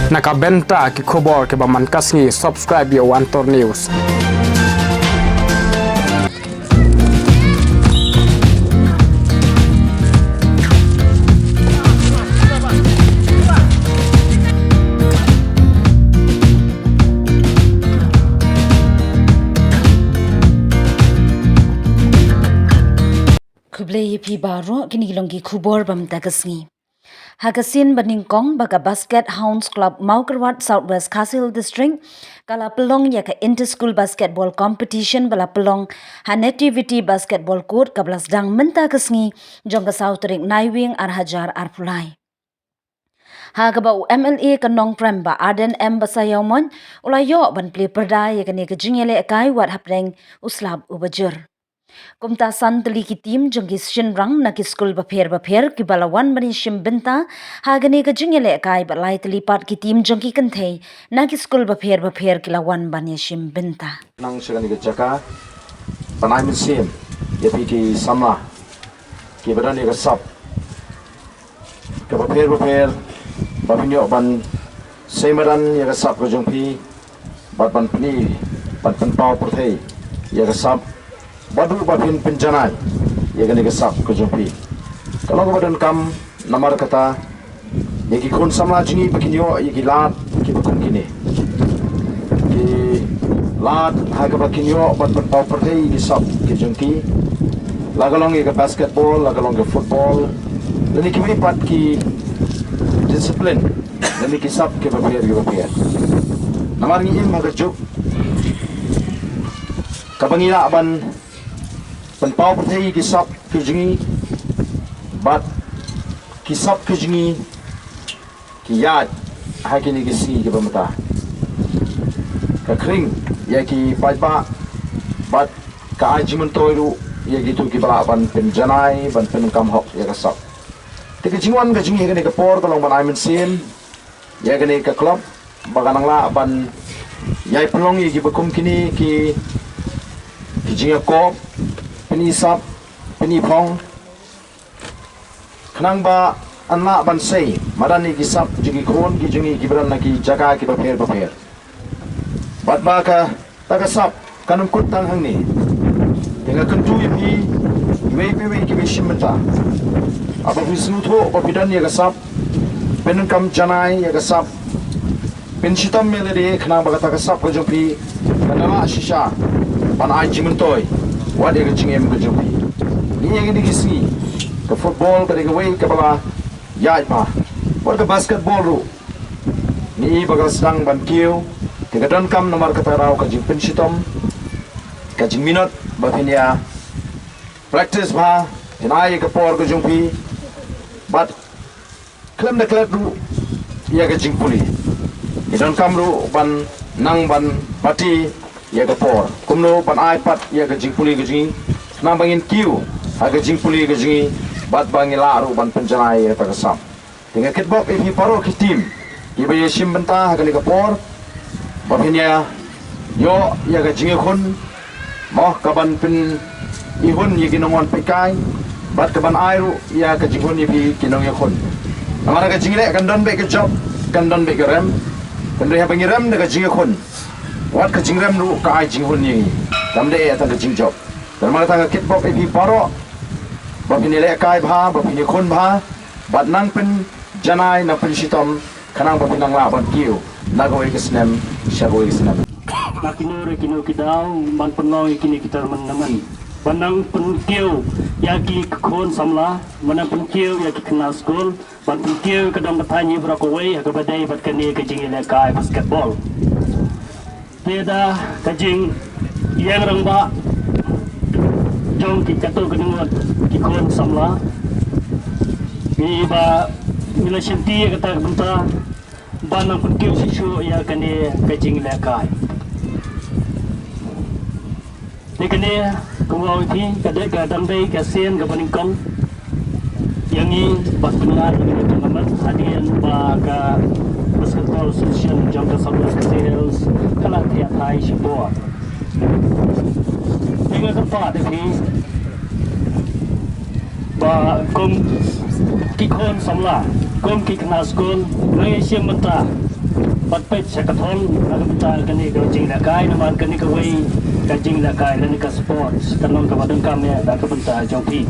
Nakabenta ki khobor ke baman kasngi subscribe yo Antor News. Kublai pi baro kini longi khubor bam tagasngi. Hagasin Baningkong baga Basket Hounds Club Maukerwat Southwest Kasil District kala pelong ya ka inter-school basketball competition bala pelong han activity basketball court kablas dang menta kasngi jong ka Southring Naiwing ar hajar ar pulai. Hagaba u MLA kanong premba Arden M Basayomon ulayo ban play perda ya kani ka jingele kai wat hapeng uslab ubajur. Kumta santli ki tim jong ki shinrang na ki school bapher ki balawan bani shim benta hagane ka jingele kai balai telipat ki tim jong ki kanthe na ki school bapher ki lawan bani shim benta nang segani ke jaka panai min sim ya pi ki Samla ki badani ke sap ke bapher babinyo ban semaran ya ke sap ke jong pi ban pani ban pau perthei ya ke sap badu bapin penjanai ya gani ke sap ke jong pi kalau ke badan kam namar kata ya ki kon Samla jingi bakinyo ya ki lat ki bakun kini lat haga bakinyo ban pau perthei ki sap ke jong ki lagalong ke basketball lagalong ke football dan ki pat ki discipline dan ki sap ke bapher namar ngi im haga juk kabangila ban pau perthei ki sap ke jingi bat ki sap ke jingi ki yad hakini ki si ke bamata ka kring ya ki paipa bat ka ajiman toiru ya gitu ki bala ban penjanai ban penkam hok ya ka sap te ke jingwan ka jingi ka por ka long ban aimen sim ya gane ka club baganang la ban yai pelong ya ki bakum kini ki jinga ko peni sap peni phong khnang ba anna ban sei marani ki sap jingi khon ki jingi ki bran na ki jaga ki bapher bat ba ka taga sap kanum kut tang hang ni tenga kentu yi VPP ki bishim mata aba wisnu tho ba bidan ya ka sap penun kam janai ya ka sap pen shitam melere khna ba ka sap ko jopi kanala shisha ban ai jimun toy wat ya ka jingem ko jopi ni ya ni kisi ka football ka de way ka bala yai pa wat ka basketball ru ni ba ka sedang ban kiu tiga don kam nomor kata rau kajing pensitom kajing minut bapinia practice ba hinai ke por ke jumpi but klem na klep ru ya kajing puli idon kam ru ban nang ban pati ya ke por kumno ban ai pat ya kajing puli kajing nang bangin kiu ha kajing puli kajing bat bangila ru ban penjanai ya takasam tinga kitbok if paro ki team ibe shim benta ha ke por bapinya yo ya ga jinge khun mo kaban pin ihun yi ginomon pekai bat kaban airu ya ga jingun yi bi kinong ya khun amara ga jingle kan don be ke job kan don be ke rem kan re ha bangiram ga jinge khun wat ka jingrem ru ka ai jingun yi tamde ya ta ga jing job dan mara ta ga kitbok e bi paro bapinya le kai bha bapinya khun bha bat nang pin janai na pin sitom kanang bapinang la ban kiu nagawai kesnem syagawai kesnem makinore kino kidau man penoi kini kita meneman banang penkiu yaki khon Samla manang penkiu yaki kena school ban penkiu kadang bertanya berakawai ke badai bat kini kajing ile kai basketball tiada kajing yang rangba jong ki jatuh kedungot ki khon Samla ni ba mila senti kata benta banang penkiu sisu ya kini kajing lekai ni kini kau ini kadang kadang day kasian kepaningkong yang ini pas benar ini teman hadian baga basketball association jangka Southwest Hills kalah tiap hari sebuah dengan tempat ini ba kom kikon Samla kom kikna school Malaysia mentah Bat pet sekatong nagbentar kani ka jing lakai naman kani ka way ka jing lakai lan ka sports tanong ka badang kami da ka bentar jong pi